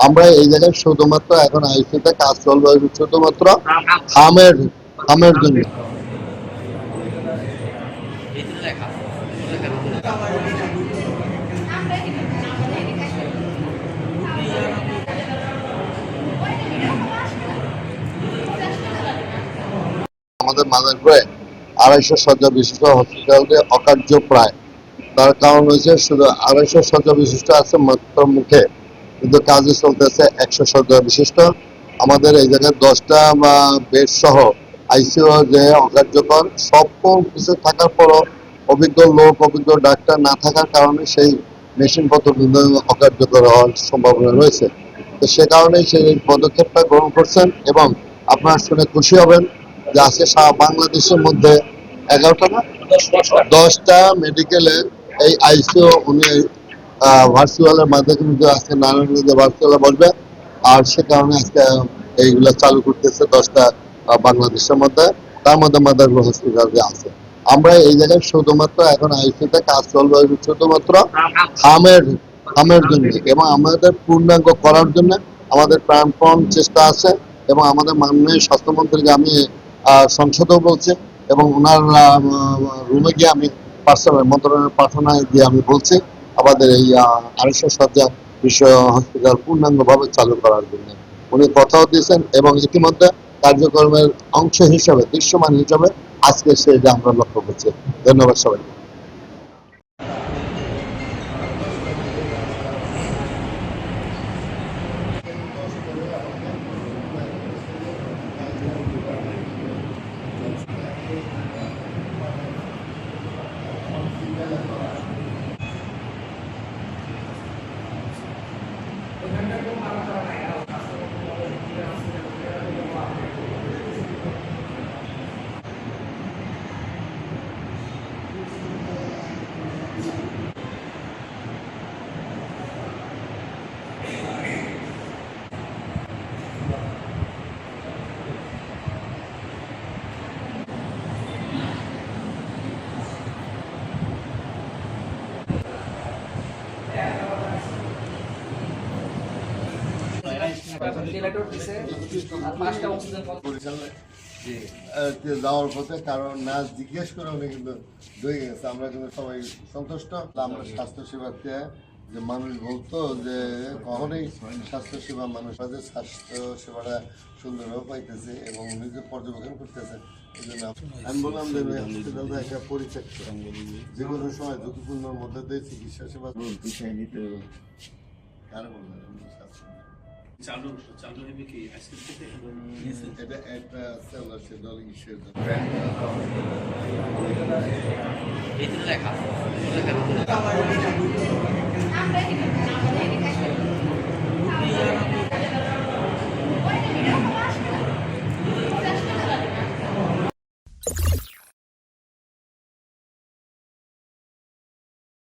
আমরা এই জায়গায় শুধুমাত্র এখন আইসিতে কাজ চলবে শুধুমাত্র হামের হামের জন্য। আমাদের মাদারপুরে 250 শয্যা বিশিষ্ট হসপিটালটি অকার্য প্রায়। তার কারণ হয়েছে শুধু 250 শয্যা বিশিষ্ট আছে মাত্র মুখে, কিন্তু কাজে চলতেছে 100 শয্যা বিশিষ্ট। আমাদের এই জায়গায় 10টা বেড সহ আইসিইউ যে অকার্যকর, সব কিছু থাকার পরও অভিজ্ঞ লোক অভিজ্ঞ ডাক্তার না থাকার কারণে সেই মেশিনপত্র অকার্যকর হওয়ার সম্ভাবনা রয়েছে। তো সে কারণে সেই পদক্ষেপটা গ্রহণ করছেন এবং আপনারা শুনে খুশি হবেন যে আজকে সারা বাংলাদেশের মধ্যে 11টা না 10টা মেডিকেলের এই আইসিইউ উনি ভার্চুয়ালের মাধ্যমে আজকে নারায়ণগঞ্জে ভার্চুয়ালে বসবে। আর সে কারণে আজকে এইগুলা চালু করতেছে 10টা বাংলাদেশের মধ্যে, তার মধ্যে মাদারপুর হসপিটাল আছে। আমরা এই জায়গায় শুধুমাত্র এখন আইসিইউতে কাজ চলবে শুধুমাত্র হামের হামের জন্য, এবং আমাদের পূর্ণাঙ্গ করার জন্য আমাদের প্রাণপণ চেষ্টা আছে। এবং আমাদের মাননীয় স্বাস্থ্যমন্ত্রীকে আমি সংসদেও বলছি এবং ওনার রুমে গিয়ে আমি পার্সোনাল মন্ত্রণালয়ের প্রার্থনায় দিয়ে আমি বলছি আমাদের এই 250 শয্যা বিশ্ব হসপিটাল পূর্ণাঙ্গভাবে চালু করার জন্য উনি কথাও দিয়েছেন এবং ইতিমধ্যে কার্যক্রমের অংশ হিসাবে দৃশ্যমান হিসাবে আজকে সেটা আমরা লক্ষ্য করছি। ধন্যবাদ সবাইকে। যাওয়ার পথে কারণ না জিজ্ঞেস করে উনি কিন্তু হয়ে গেছে, আমরা কিন্তু সবাই সন্তুষ্ট। আমরা স্বাস্থ্য সেবাতে যে মানুষ বলতো যে কখনোই স্বাস্থ্য সেবা মানুষ স্বাস্থ্য সেবাটা সুন্দরভাবে পাইতেছে এবং উনি যে পর্যবেক্ষণ করতেছে এই জন্য আমি বললাম যে হসপিটালটা একটা পরিত্যক্ত, যে কোনো সময় ঝুঁকিপূর্ণের মধ্যে দিয়ে চিকিৎসা সেবা নিতে কারণ বললেন চালু হবে কি আজকে থেকে এটা একটা সেলার সেডল ইস্যু এই লেখা